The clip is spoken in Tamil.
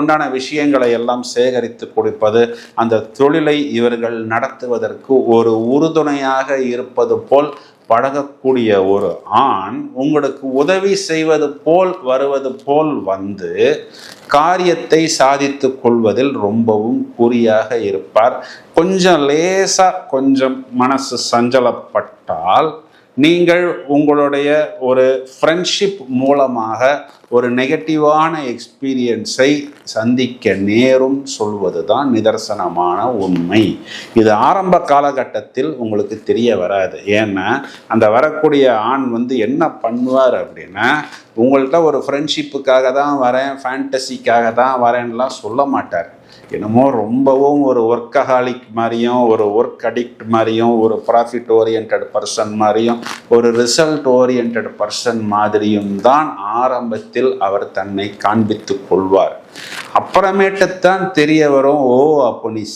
உண்டான விஷயங்களை எல்லாம் சேகரித்து கொடுப்பது, அந்த தொழிலை இவர்கள் நடத்துவதற்கு ஒரு உறுதுணையாக இருப்பது போல் பழகக்கூடிய ஒரு ஆண் உங்களுக்கு உதவி செய்வது போல் வருவது போல் வந்து காரியத்தை சாதித்து கொள்வதில் ரொம்பவும் குறியாக இருப்பார். கொஞ்சம் லேசா கொஞ்சம் மனசு சஞ்சலப்பட்டால் நீங்கள் உங்களுடைய ஒரு ஃப்ரெண்ட்ஷிப் மூலமாக ஒரு நெகட்டிவான எக்ஸ்பீரியன்ஸை சந்திக்க நேரும் சொல்வது தான் நிதர்சனமான உண்மை. இது ஆரம்ப காலகட்டத்தில் உங்களுக்கு தெரிய வராது. ஏன்னா அந்த வரக்கூடிய ஆண் வந்து என்ன பண்ணுவார் அப்படின்னா, உங்கள்கிட்ட ஒரு ஃப்ரெண்ட்ஷிப்புக்காக தான் வரேன், ஃபேண்டசிக்காக தான் வரேன்லாம் சொல்ல மாட்டார். என்னமோ ரொம்பவும் ஒரு ஒர்க்கஹாலிக் மாதிரியும், ஒரு ஒர்க் அடிக்ட் மாதிரியும், ஒரு ப்ராஃபிட் ஓரியன்ட் பர்சன் மாதிரியும், ஒரு ரிசல்ட் ஓரியன்ட் பர்சன் மாதிரியும் தான் ஆரம்பத்தில் அவர் தன்னை காண்பித்து கொள்வார். அப்புறமேட்டுத்தான் தெரிய வரும், ஓ அப்போ நீ